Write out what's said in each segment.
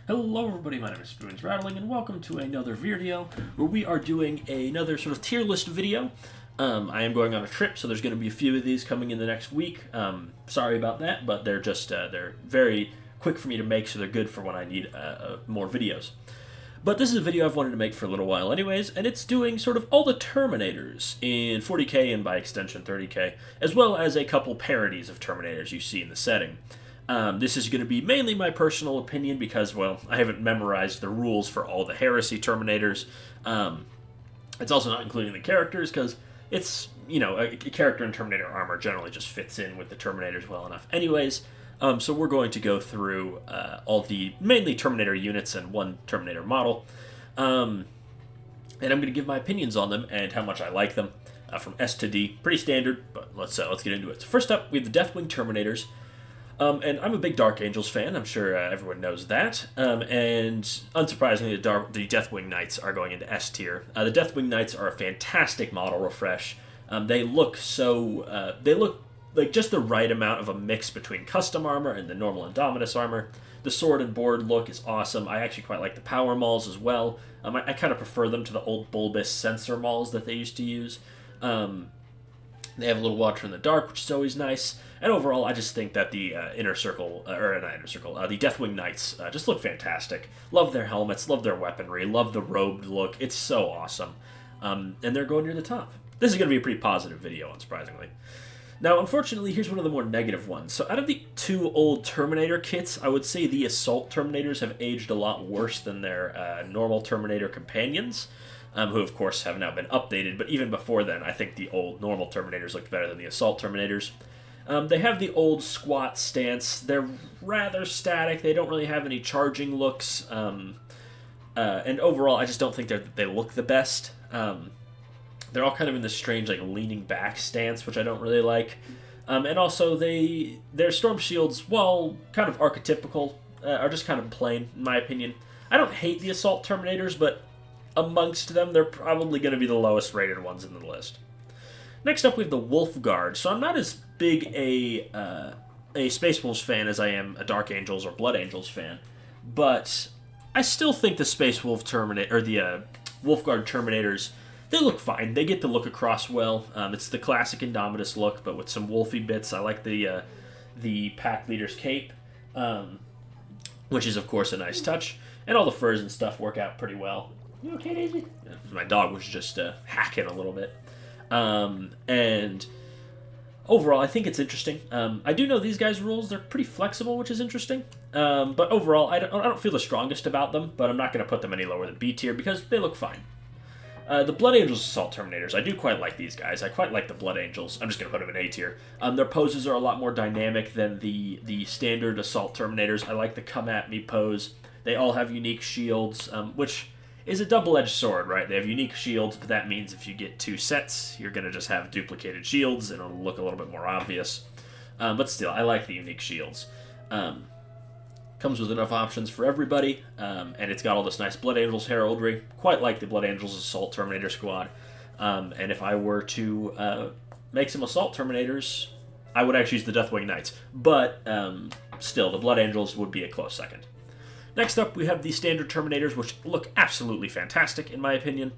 Hello everybody, my name is Spoons Rattling, and welcome to another video where we are doing another sort of tier list video. I am going on a trip, so there's going to be a few of these coming in the next week. Sorry about that, but they're just they're very quick for me to make, so they're good for when I need more videos. But this is a video I've wanted to make for a little while anyways, and it's doing sort of all the Terminators in 40k and by extension 30k, as well as a couple parodies of Terminators you see in the setting. This is going to be mainly my personal opinion because, well, I haven't memorized the rules for all the Heresy Terminators. It's also not including the characters because it's, you know, a character in Terminator armor generally just fits in with the Terminators well enough anyways. So we're going to go through all the mainly Terminator units and one Terminator model. And I'm going to give my opinions on them and how much I like them from S to D. Pretty standard, but let's get into it. So first up, we have the Deathwing Terminators. And I'm a big Dark Angels fan. I'm sure everyone knows that. And unsurprisingly, the Deathwing Knights are going into S tier. The Deathwing Knights are a fantastic model refresh. They look so... they look like just the right amount of a mix between custom armor and the normal Indominus armor. The sword and board look is awesome. I actually quite like the power mauls as well. I kind of prefer them to the old bulbous sensor mauls that they used to use. They have a little Watcher in the Dark, which is always nice. And overall, I just think that the the Deathwing Knights just look fantastic. Love their helmets, love their weaponry, love the robed look. It's so awesome. And they're going near the top. This is going to be a pretty positive video, unsurprisingly. Now, unfortunately, here's one of the more negative ones. So out of the two old Terminator kits, I would say the Assault Terminators have aged a lot worse than their normal Terminator companions. Who, of course, have now been updated, but even before then, I think the old normal Terminators looked better than the Assault Terminators. They have the old squat stance. They're rather static. They don't really have any charging looks. And overall, I just don't think they look the best. They're all kind of in this strange, like, leaning back stance, which I don't really like. And also, their Storm Shields, while kind of archetypical, are just kind of plain, in my opinion. I don't hate the Assault Terminators, but amongst them, they're probably going to be the lowest rated ones in the list. Next up, we have the Wolfguard. So I'm not as big a Space Wolves fan as I am a Dark Angels or Blood Angels fan, but I still think the Space Wolf Terminator or the Wolfguard Terminators, they look fine. They get the look across well. It's the classic Indominus look, but with some wolfy bits. I like the Pack Leader's cape, which is of course a nice touch, and all the furs and stuff work out pretty well. You okay, Daisy? My dog was just hacking a little bit. And overall, I think it's interesting. I do know these guys' rules. They're pretty flexible, which is interesting. But overall, I don't feel the strongest about them, but I'm not going to put them any lower than B tier because they look fine. The Blood Angels Assault Terminators, I do quite like these guys. I quite like the Blood Angels. I'm just going to put them in A tier. Their poses are a lot more dynamic than the standard Assault Terminators. I like the come at me pose. They all have unique shields, which is a double-edged sword, right? They have unique shields, but that means if you get two sets, you're going to just have duplicated shields, and it'll look a little bit more obvious. But still, I like the unique shields. Comes with enough options for everybody, and it's got all this nice Blood Angels heraldry. Quite like the Blood Angels Assault Terminator squad. And if I were to make some Assault Terminators, I would actually use the Deathwing Knights. But still, the Blood Angels would be a close second. Next up, we have the standard Terminators, which look absolutely fantastic, in my opinion.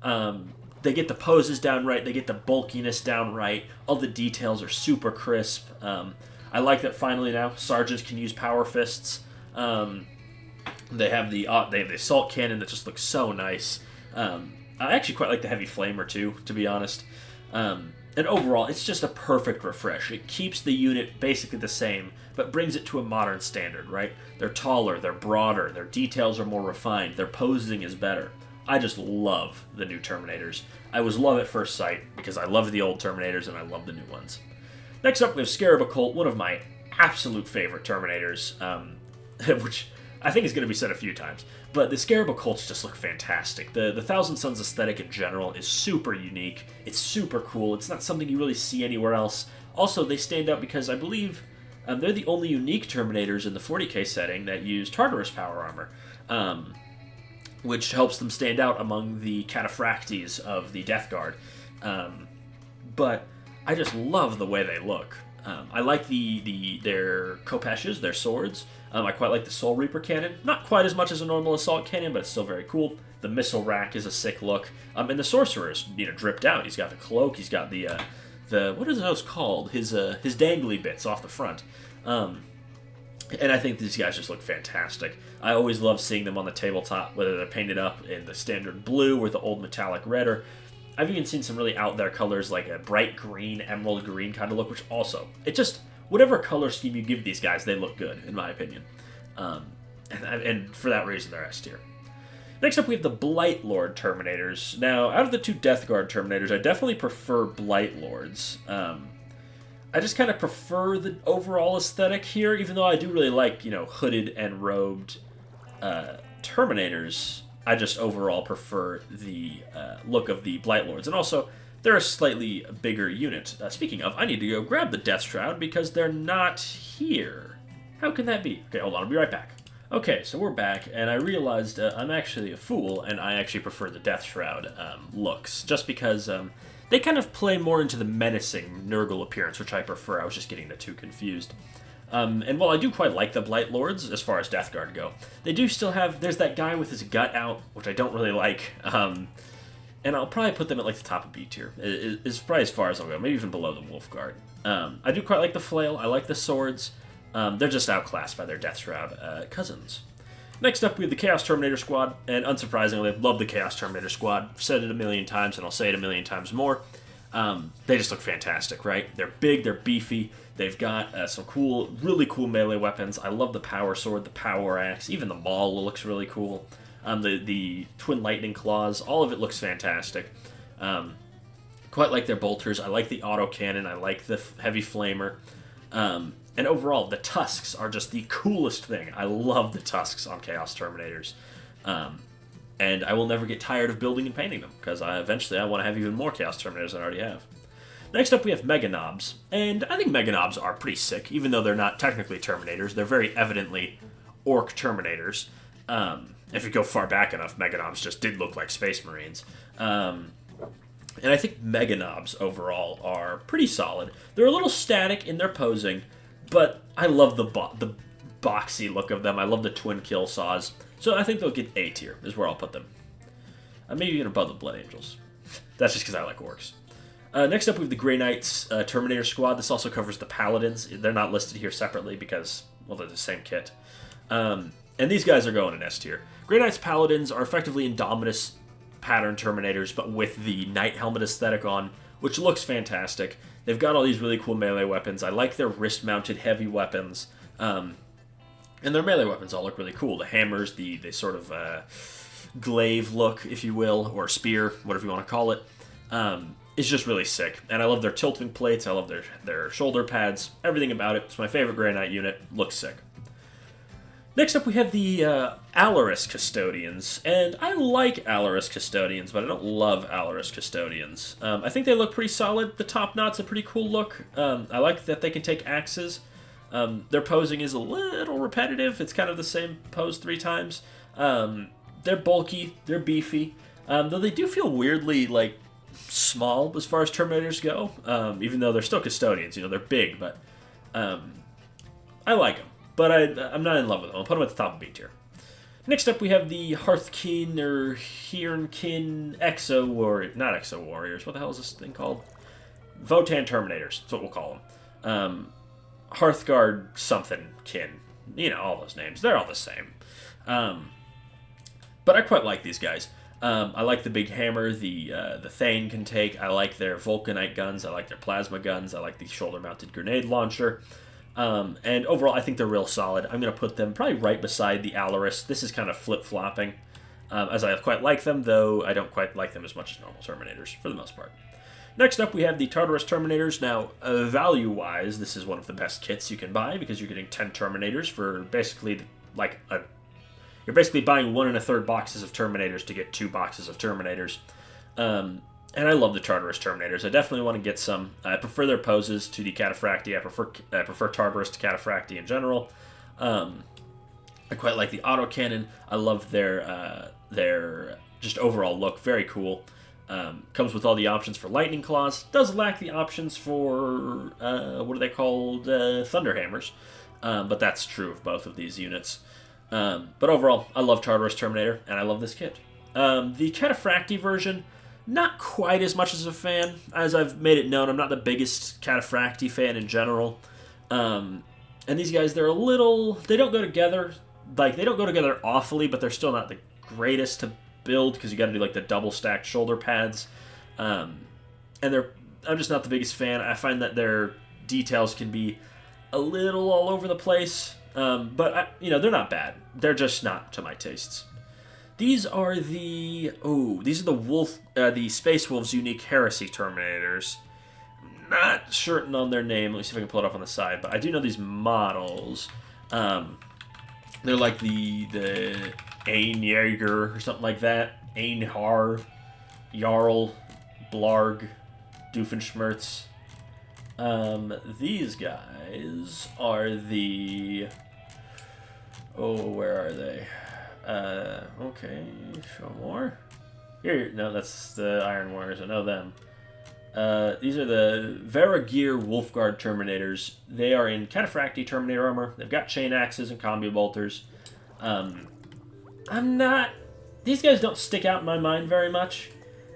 They get the poses down right, they get the bulkiness down right, all the details are super crisp. I like that finally now Sergeants can use Power Fists. They have the Assault Cannon that just looks so nice. I actually quite like the Heavy Flamer too, to be honest. And overall, it's just a perfect refresh. It keeps the unit basically the same, but brings it to a modern standard, right? They're taller, they're broader, their details are more refined, their posing is better. I just love the new Terminators. I was love at first sight, because I love the old Terminators and I love the new ones. Next up, we have Scarab Occult, one of my absolute favorite Terminators, which I think is going to be said a few times. But the Scarab Occults just look fantastic. The Thousand Suns aesthetic in general is super unique. It's super cool. It's not something you really see anywhere else. Also, they stand out because I believe they're the only unique Terminators in the 40k setting that use Tartarus power armor, which helps them stand out among the Cataphractes of the Death Guard. But I just love the way they look. I like their kopeshes, their swords. I quite like the Soul Reaper cannon. Not quite as much as a normal assault cannon, but it's still very cool. The missile rack is a sick look. And the sorcerer is, dripped out. He's got the cloak. He's got the what are those called? His dangly bits off the front. And I think these guys just look fantastic. I always love seeing them on the tabletop, whether they're painted up in the standard blue or the old metallic red, or I've even seen some really out there colors like a bright green, emerald green kind of look, which also, it just, whatever color scheme you give these guys, they look good, in my opinion. And for that reason, they're S tier. Next up, we have the Blight Lord Terminators. Now, out of the two Death Guard Terminators, I definitely prefer Blight Lords. I just kind of prefer the overall aesthetic here, even though I do really like, hooded and robed Terminators. I just overall prefer the look of the Blight Lords. And also, they're a slightly bigger unit. Speaking of, I need to go grab the Death Shroud because they're not here. How can that be? Okay, hold on, I'll be right back. Okay, so we're back, and I realized I'm actually a fool, and I actually prefer the Death Shroud looks, just because they kind of play more into the menacing Nurgle appearance, which I prefer. I was just getting the two confused. And while I do quite like the Blight Lords, as far as Death Guard go, they do still have, there's that guy with his gut out, which I don't really like, and I'll probably put them at like the top of B tier. It's probably as far as I'll go, maybe even below the Wolf Guard. I do quite like the Flail, I like the swords. They're just outclassed by their Death Shroud cousins. Next up, we have the Chaos Terminator Squad, and unsurprisingly, I love the Chaos Terminator Squad. I've said it a million times, and I'll say it a million times more. They just look fantastic, right? They're big, they're beefy, they've got some cool, really cool melee weapons. I love the Power Sword, the Power Axe, even the Maul looks really cool. The Twin Lightning Claws, all of it looks fantastic. Quite like their bolters, I like the autocannon, I like the Heavy Flamer. And overall, the tusks are just the coolest thing. I love the tusks on Chaos Terminators. And I will never get tired of building and painting them, because eventually I want to have even more Chaos Terminators than I already have. Next up, we have Mega Knobs. And I think Mega Knobs are pretty sick, even though they're not technically Terminators. They're very evidently Orc Terminators. If you go far back enough, Mega Knobs just did look like Space Marines. And I think Mega Knobs overall are pretty solid. They're a little static in their posing, but I love the boxy look of them. I love the twin kill saws. So I think they'll get A tier, is where I'll put them. Maybe even above the Blood Angels. That's just because I like Orcs. Next up, we have the Grey Knights Terminator Squad. This also covers the Paladins. They're not listed here separately because, well, they're the same kit. And these guys are going in S tier. Grey Knights Paladins are effectively Indominus pattern Terminators, but with the Knight Helmet aesthetic on, which looks fantastic. They've got all these really cool melee weapons. I like their wrist-mounted heavy weapons. And their melee weapons all look really cool. The hammers, the sort of glaive look, if you will, or spear, whatever you want to call it, is just really sick. And I love their tilting plates. I love their shoulder pads. Everything about it. It's my favorite Grey Knight unit. Looks sick. Next up, we have the Alaris Custodians, and I like Alaris Custodians, but I don't love Alaris Custodians. I think they look pretty solid. The top knot's a pretty cool look. I like that they can take axes. Their posing is a little repetitive. It's kind of the same pose 3 times. They're bulky, they're beefy, though they do feel weirdly, like, small as far as Terminators go, even though they're still Custodians. They're big, but I like them. But I'm not in love with them. I'll put them at the top of B tier. Next up, we have the Hearthkin or Hearnkin Exo Warriors. Not Exo Warriors. What the hell is this thing called? Votan Terminators. That's what we'll call them. Hearthguard something kin. All those names. They're all the same. But I quite like these guys. I like the big hammer the Thane can take. I like their Vulcanite guns. I like their plasma guns. I like the shoulder-mounted grenade launcher. And overall, I think they're real solid. I'm going to put them probably right beside the Alaris. This is kind of flip-flopping, as I quite like them, though I don't quite like them as much as normal Terminators, for the most part. Next up, we have the Tartarus Terminators. Now, value-wise, this is one of the best kits you can buy, because you're getting 10 Terminators for basically, you're basically buying 1 1/3 boxes of Terminators to get 2 boxes of Terminators. And I love the Tartarus Terminators. I definitely want to get some. I prefer their poses to the Cataphracti. I prefer Tartarus to Cataphracti in general. I quite like the autocannon. I love their just overall look. Very cool. Comes with all the options for lightning claws. Does lack the options for what are they called? Thunder hammers. But that's true of both of these units. But overall, I love Tartarus Terminator, and I love this kit. The Cataphracti version, not quite as much as a fan. As I've made it known, I'm not the biggest Cataphracti fan in general. And these guys, they're a little... They don't go together. Like, they don't go together awfully, but they're still not the greatest to build, because you got to do, like, the double-stacked shoulder pads. And I'm just not the biggest fan. I find that their details can be a little all over the place. But, they're not bad. They're just not to my tastes. These are the... the Space Wolves Unique Heresy Terminators. I'm not certain on their name. Let me see if I can pull it up on the side. But I do know these models. They're like the Einjäger or something like that. Einhar, Jarl, Blarg, Doofenshmirtz. These guys are the... Oh, where are they? Okay, show more. Here, no, that's the Iron Warriors. I know them. These are the Varagir Wolfguard Terminators. They are in Cataphracti Terminator armor. They've got chain axes and combi bolters. These guys don't stick out in my mind very much.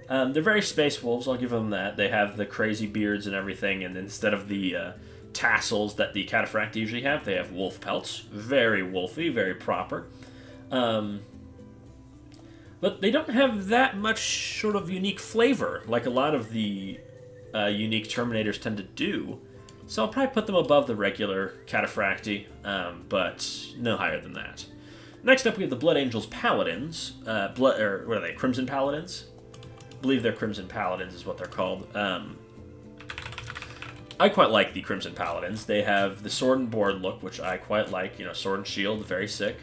They're very Space Wolves, I'll give them that. They have the crazy beards and everything, and instead of the tassels that the Cataphracti usually have, they have wolf pelts. Very wolfy, very proper. But they don't have that much sort of unique flavor, like a lot of the unique Terminators tend to do. So I'll probably put them above the regular Cataphracti, but no higher than that. Next up, we have the Blood Angels Paladins. What are they? Crimson Paladins? I believe they're Crimson Paladins is what they're called. I quite like the Crimson Paladins. They have the sword and board look, which I quite like. Sword and shield, very sick.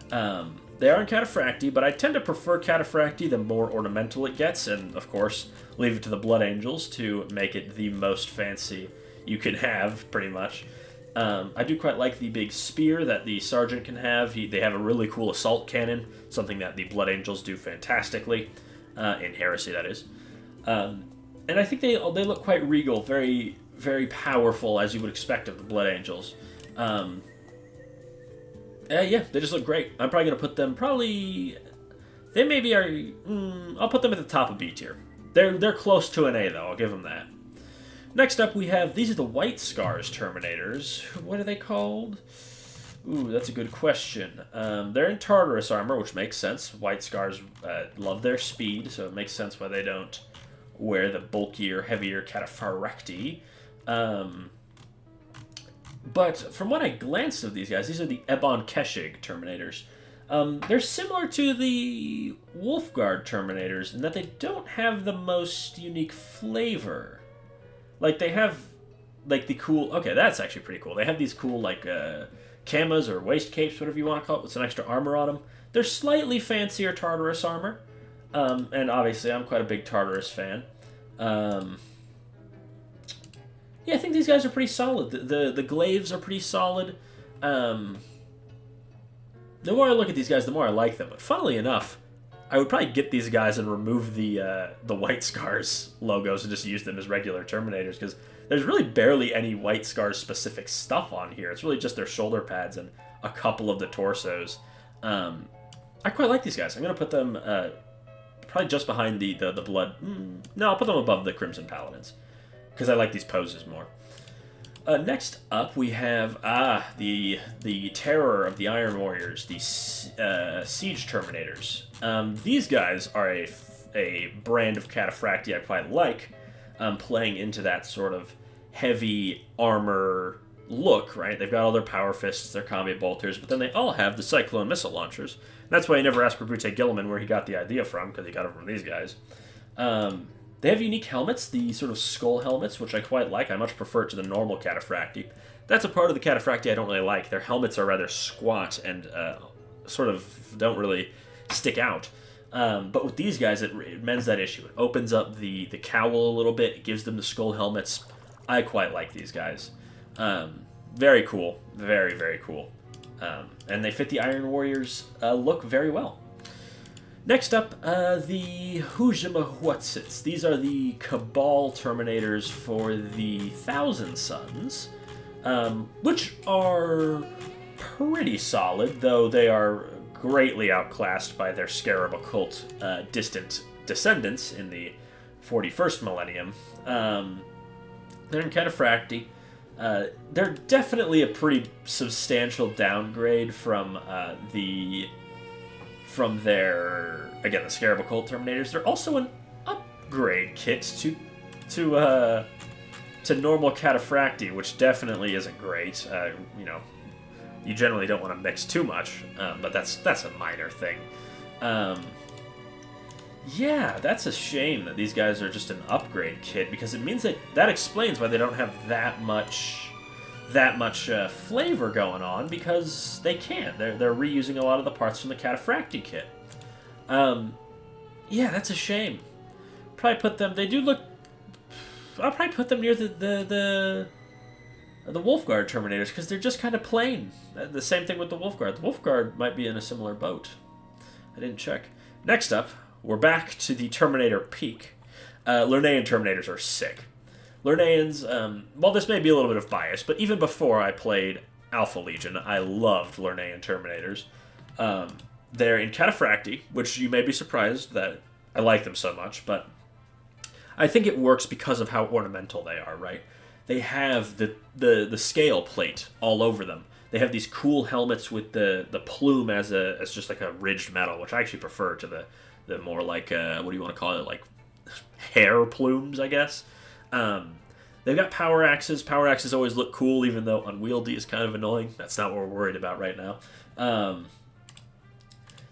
They are in Cataphracti, but I tend to prefer Cataphracti the more ornamental it gets, and of course, leave it to the Blood Angels to make it the most fancy you can have, pretty much. I do quite like the big spear that the Sergeant can have. They have a really cool assault cannon, something that the Blood Angels do fantastically, in Heresy, that is. And I think they look quite regal, very, very powerful, as you would expect of the Blood Angels. Yeah, they just look great. I'm probably going to put them, they maybe are, I'll put them at the top of B tier. They're close to an A, though, I'll give them that. Next up, we have, these are the White Scars Terminators. What are they called? Ooh, that's a good question. They're in Tartarus armor, which makes sense. White Scars love their speed, so it makes sense why they don't wear the bulkier, heavier Cataphracti. But from what I glanced of these guys, these are the Ebon Keshig Terminators. They're similar to the Wolfguard Terminators in that they don't have the most unique flavor. Like, they have, like, the cool... Okay, that's actually pretty cool. They have these cool, like, camas or waist capes, whatever you want to call it, with some extra armor on them. They're slightly fancier Tartarus armor. And obviously, I'm quite a big Tartarus fan. Yeah, I think these guys are pretty solid. The glaives are pretty solid. The more I look at these guys, the more I like them. But funnily enough, I would probably get these guys and remove the White Scars logos and just use them as regular Terminators, because there's really barely any White Scars specific stuff on here. It's really just their shoulder pads and a couple of the torsos. I quite like these guys. I'm going to put them probably just behind the blood. No, I'll put them above the Crimson Paladins, because I like these poses more. Next up, we have the terror of the Iron Warriors, the Siege Terminators. These guys are a brand of Cataphracti I quite like, playing into that sort of heavy armor look, right? They've got all their power fists, their combi bolters, but then they all have the Cyclone missile launchers. That's why I never asked Brute Gilliman where he got the idea from, because he got it from these guys. They have unique helmets, the sort of skull helmets, which I quite like. I much prefer it to the normal Cataphracti. That's a part of the Cataphracti I don't really like. Their helmets are rather squat and sort of don't really stick out. But with these guys, it mends that issue. It opens up the cowl a little bit. It gives them the skull helmets. I quite like these guys. Very cool. Very, very cool. And they fit the Iron Warriors look very well. Next up, the Hujimahwutsits. These are the Cabal Terminators for the Thousand Suns, which are pretty solid, though they are greatly outclassed by their Scarab Occult distant descendants in the 41st millennium. They're in Cataphracti. They're definitely a pretty substantial downgrade from their, again, the Scarab Occult Terminators. They're also an upgrade kit to normal Cataphracti, which definitely isn't great. You generally don't want to mix too much, but that's a minor thing. Yeah, that's a shame that these guys are just an upgrade kit, because it means that explains why they don't have that much flavor going on, because they can't. They're reusing a lot of the parts from the Cataphracti kit. Yeah, that's a shame. Probably put them. They do look. I'll probably put them near the Wolfguard Terminators, because they're just kind of plain. The same thing with the Wolfguard. The Wolfguard might be in a similar boat. I didn't check. Next up, we're back to the Terminator peak. Lernaean Terminators are sick. Lernaeans, well, this may be a little bit of bias, but even before I played Alpha Legion, I loved Lernaean Terminators. They're in Cataphracti, which you may be surprised that I like them so much, but I think it works because of how ornamental they are, right? They have the scale plate all over them. They have these cool helmets with the plume as just like a ridged metal, which I actually prefer to the more like, what do you want to call it, like hair plumes, I guess. They've got power axes. Power axes always look cool, even though unwieldy is kind of annoying. That's not what we're worried about right now.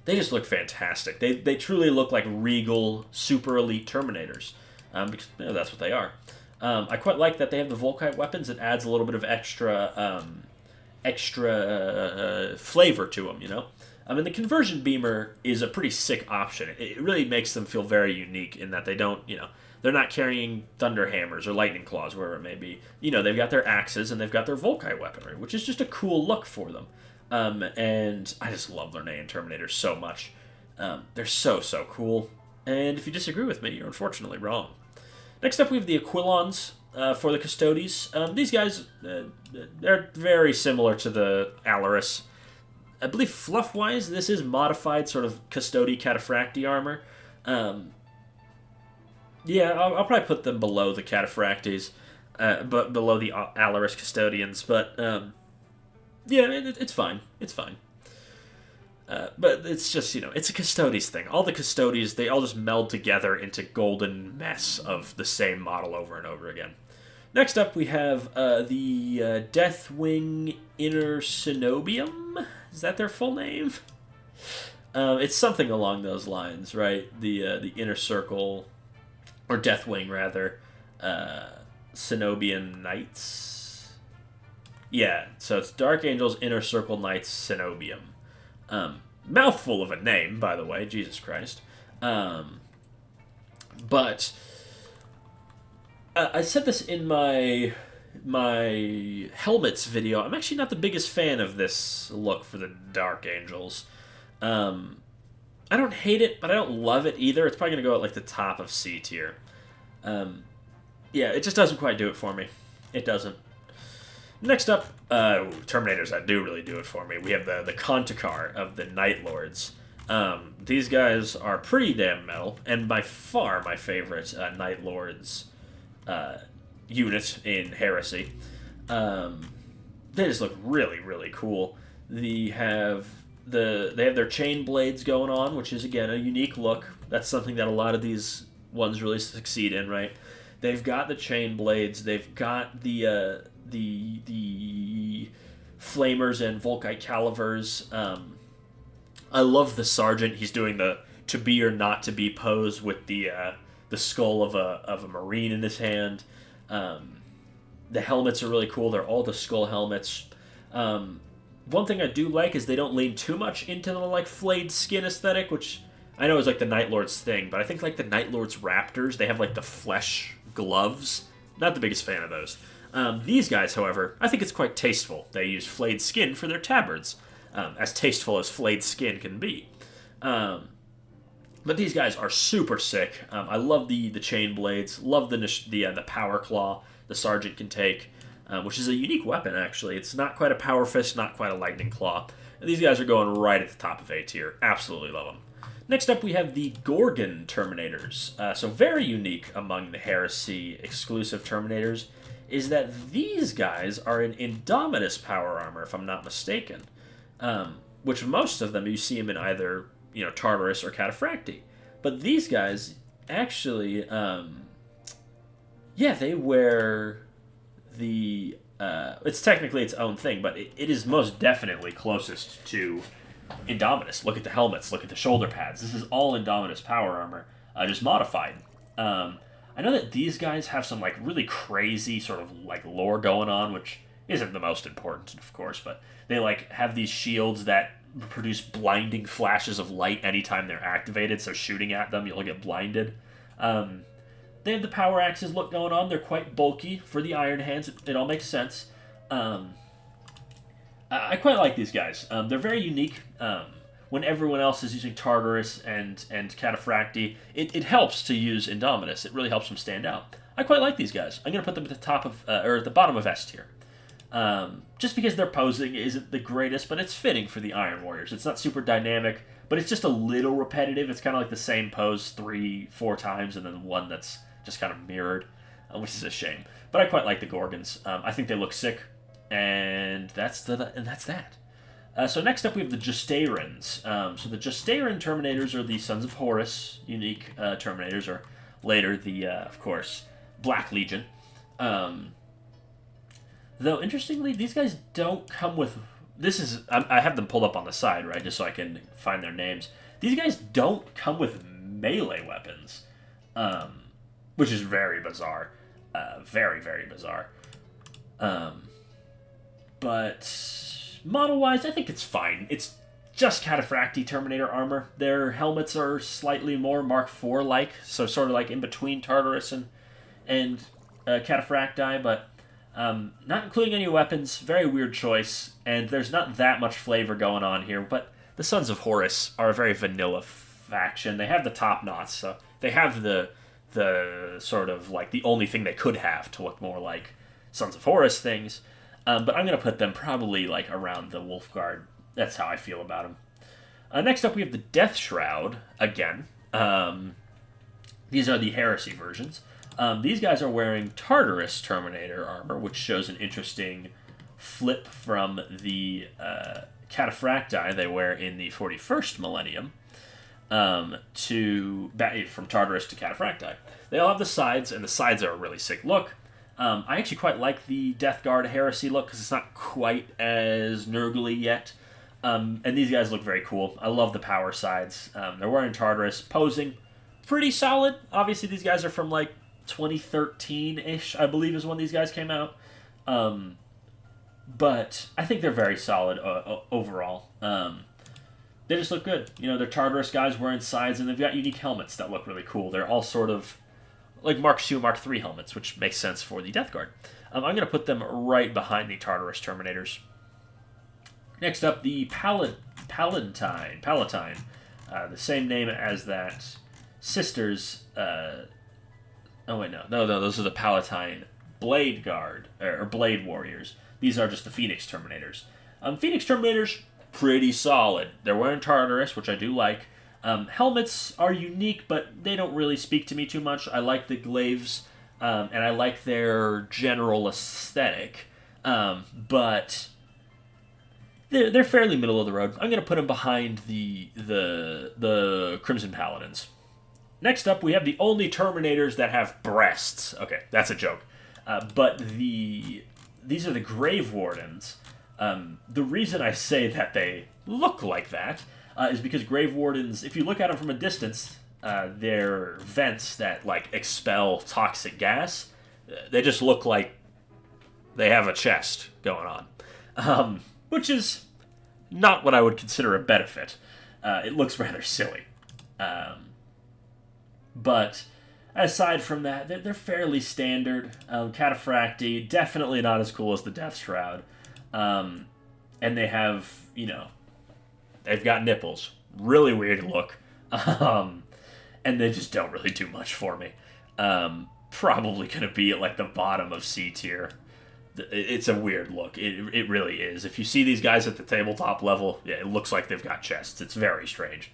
They just look fantastic. They truly look like regal, super elite Terminators, because that's what they are. I quite like that they have the Volkite weapons. It adds a little bit of extra flavor to them, you know? And the Conversion Beamer is a pretty sick option. It really makes them feel very unique in that they don't, they're not carrying Thunder Hammers or Lightning Claws, wherever it may be. They've got their axes and they've got their Volkite weaponry, which is just a cool look for them. And I just love Lernaean Terminators so much. They're so cool. And if you disagree with me, you're unfortunately wrong. Next up, we have the Aquilons for the Custodes. These guys, they're very similar to the Alaris. I believe fluff-wise, this is modified sort of Custode Cataphracti armor. Yeah, I'll probably put them below the Cataphractis, but below the Alaris Custodians. But yeah, it's fine. It's fine. But it's just, it's a Custodes thing. All the Custodes, they all just meld together into golden mess of the same model over and over again. Next up, we have the Deathwing Inner Cenobium. Is that their full name? It's something along those lines, right? The Inner Circle, or Deathwing, rather, Cenobian Knights. Yeah, so it's Dark Angels Inner Circle Knights Cenobium. Mouthful of a name, by the way, Jesus Christ. But I said this in my helmets video. I'm actually not the biggest fan of this look for the Dark Angels. I don't hate it, but I don't love it either. It's probably going to go at like the top of C tier. Yeah, it just doesn't quite do it for me. It doesn't. Next up, Terminators that do really do it for me. We have the Contakar of the Night Lords. These guys are pretty damn metal, and by far my favorite Night Lords unit in Heresy. They just look really cool. They have their chain blades going on, which is again a unique look. That's something that a lot of these ones really succeed in, right? They've got the chain blades. They've got the flamers and Volkite calivers. I love the sergeant. He's doing the to be or not to be pose with the skull of a marine in his hand. The helmets are really cool. They're all the skull helmets. One thing I do like is they don't lean too much into the like flayed skin aesthetic, which I know is like the Night Lord's thing, but I think like the Night Lord's Raptors, they have like the flesh gloves. Not the biggest fan of those. These guys, however, I think it's quite tasteful. They use flayed skin for their tabards, as tasteful as flayed skin can be. But these guys are super sick. I love the chain blades, love the power claw the sergeant can take, which is a unique weapon actually. It's not quite a power fist, not quite a lightning claw. And these guys are going right at the top of A tier. Absolutely love them. Next up, we have the Gorgon Terminators. So very unique among the Heresy exclusive Terminators is that these guys are in Indomitus power armor, if I'm not mistaken. Which most of them, you see them in either, Tartarus or Cataphracti. But these guys, actually, they wear the... it's technically its own thing, but it is most definitely closest to Indomitus. Look at the helmets, look at the shoulder pads. This is all Indomitus power armor, just modified. I know that these guys have some really crazy sort of lore going on, which isn't the most important, of course, but they have these shields that produce blinding flashes of light anytime they're activated, so shooting at them, you'll get blinded. They have the power axes look going on. They're quite bulky for the Iron Hands. It all makes sense. I quite like these guys. They're very unique. When everyone else is using Tartarus and Cataphracti, it helps to use Indomitus. It really helps them stand out. I quite like these guys. I'm going to put them at the top of, or at the bottom of S tier. Just because their posing isn't the greatest, but it's fitting for the Iron Warriors. It's not super dynamic, but it's just a little repetitive. It's kind of like the same pose 3-4 times, and then one that's just kind of mirrored, which is a shame. But I quite like the Gorgons. I think they look sick, and that's that. So next up we have the Justairans. So the Justairan Terminators are the Sons of Horus unique Terminators, or later the, of course, Black Legion. Though, interestingly, these guys don't come with... I have them pulled up on the side, right, just so I can find their names. These guys don't come with melee weapons, which is very bizarre. Very, very bizarre. But model-wise, I think it's fine. It's just Cataphracti Terminator armor. Their helmets are slightly more Mark IV-like, so sort of in between Tartarus and Cataphracti, but not including any weapons. Very weird choice, and there's not that much flavor going on here, but the Sons of Horus are a very vanilla faction. They have the top knots, so they have the sort of the only thing they could have to look more like Sons of Horus things. But I'm going to put them probably around the Wolf Guard. That's how I feel about them. Next up, we have the Death Shroud again. These are the Heresy versions. These guys are wearing Tartarus Terminator armor, which shows an interesting flip from the Cataphracti they wear in the 41st millennium from Tartarus to Cataphracti. They all have the sides, and the sides are a really sick look. I actually quite like the Death Guard Heresy look because it's not quite as Nurgly yet. And these guys look very cool. I love the power sides. They're wearing Tartarus, posing pretty solid. Obviously, these guys are from 2013-ish, I believe, is when these guys came out. But I think they're very solid overall. They just look good. They're Tartarus guys wearing sides, and they've got unique helmets that look really cool. They're all sort of Mark II, Mark III helmets, which makes sense for the Death Guard. I'm going to put them right behind the Tartarus Terminators. Next up, the Palatine. The same name as that Sisters... those are the Palatine Blade Guard, or Blade Warriors. These are just the Phoenix Terminators. Phoenix Terminators, pretty solid. They're wearing Tartarus, which I do like. Helmets are unique, but they don't really speak to me too much. I like the glaives, and I like their general aesthetic, but they're fairly middle of the road. I'm going to put them behind the Crimson Paladins. Next up, we have the only Terminators that have breasts. Okay, that's a joke. But these are the Grave Wardens. The reason I say that they look like that is because Grave Wardens, if you look at them from a distance, they're vents that expel toxic gas. They just look like they have a chest going on, which is not what I would consider a benefit. It looks rather silly. But aside from that, they're fairly standard. Cataphracti, definitely not as cool as the Death Shroud. And they have, they've got nipples. Really weird look. and they just don't really do much for me. Probably going to be at like the bottom of C tier. It's a weird look. It really is. If you see these guys at the tabletop level, yeah, it looks like they've got chests. It's very strange.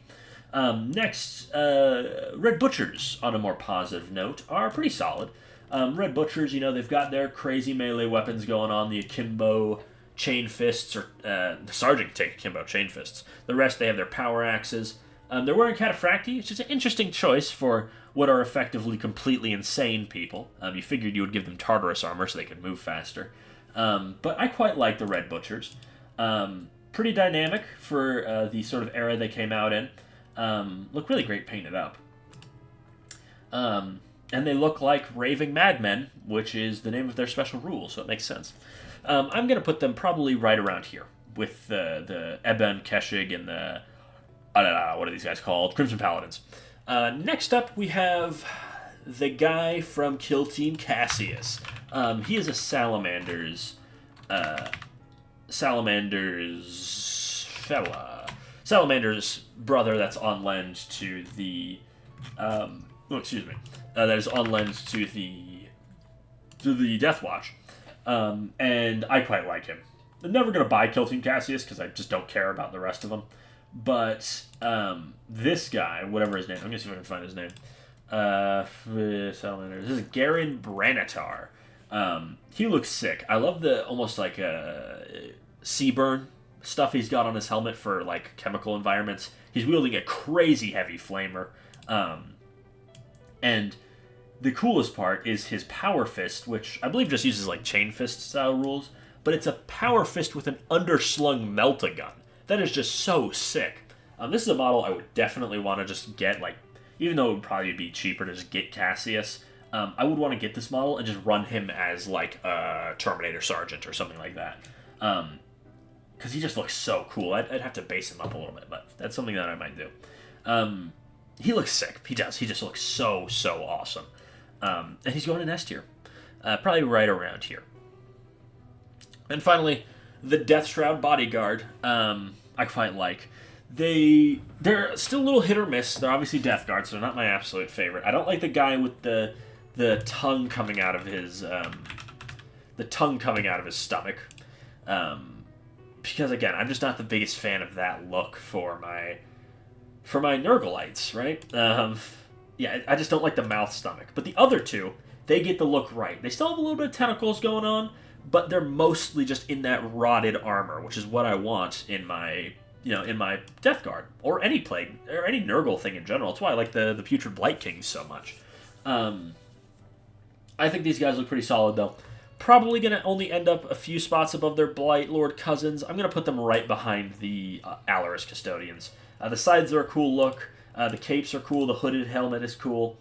Next, Red Butchers, on a more positive note, are pretty solid. Red Butchers, they've got their crazy melee weapons going on, the Akimbo Chain Fists, or the Sergeant can take Akimbo Chain Fists. The rest, they have their Power Axes. They're wearing Cataphracti, which is an interesting choice for what are effectively completely insane people. You figured you would give them Tartarus armor so they could move faster. But I quite like the Red Butchers. Pretty dynamic for the sort of era they came out in. Look really great painted up. And they look like raving madmen, which is the name of their special rule, so it makes sense. I'm going to put them probably right around here, with the Eben, Keshig, and the... I don't know, what are these guys called? Crimson Paladins. Next up, we have the guy from Kill Team Cassius. He is a Salamander's fella. Salamander's brother that's on lend to the... that is on lend to the Death Watch. And I quite like him. I'm never going to buy Kill Team Cassius, because I just don't care about the rest of them. But this guy, whatever his name, I'm going to see if I can find his name. This is Garen Branitar. He looks sick. I love the almost like sea burn stuff he's got on his helmet for like chemical environments. He's wielding a crazy heavy flamer. And the coolest part is his Power Fist, which I believe just uses like Chain Fist style rules. But it's a Power Fist with an underslung melt-a-gun. That is just so sick. This is a model I would definitely want to just get, like, even though it would probably be cheaper to just get Cassius, I would want to get this model and just run him as, like, a Terminator Sergeant or something like that. Because he just looks so cool. I'd have to base him up a little bit, but that's something that I might do. He looks sick. He does. He just looks so, so awesome. And he's going in S tier. Probably right around here. And finally, the Death Shroud Bodyguard. I quite like. They're still a little hit or miss. They're obviously Death Guard, so they're not my absolute favorite. I don't like the guy with the tongue coming out of his stomach. Because again, I'm just not the biggest fan of that look for my Nurgleites, right? Yeah, I just don't like the mouth stomach. But the other two, they get the look right. They still have a little bit of tentacles going on, but they're mostly just in that rotted armor, which is what I want in my Death Guard, or any Plague, or any Nurgle thing in general. That's why I like the Putrid Blight Kings so much. I think these guys look pretty solid, though. Probably going to only end up a few spots above their Blight Lord cousins. I'm going to put them right behind the Alaris Custodians. The sides are a cool look. The capes are cool. The hooded helmet is cool.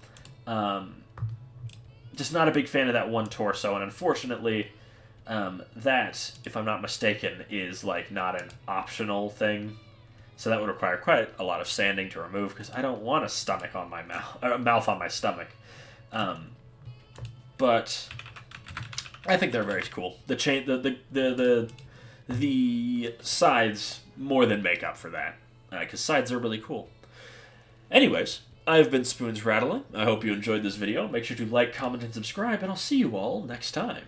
Just not a big fan of that one torso, and unfortunately... that, if I'm not mistaken, is like not an optional thing, so that would require quite a lot of sanding to remove, because I don't want a stomach on my mouth on my stomach. But I think they're very cool. The chain, the sides more than make up for that, because sides are really cool. Anyways, I've been Spoons Rattling. I hope you enjoyed this video. Make sure to like, comment, and subscribe, and I'll see you all next time.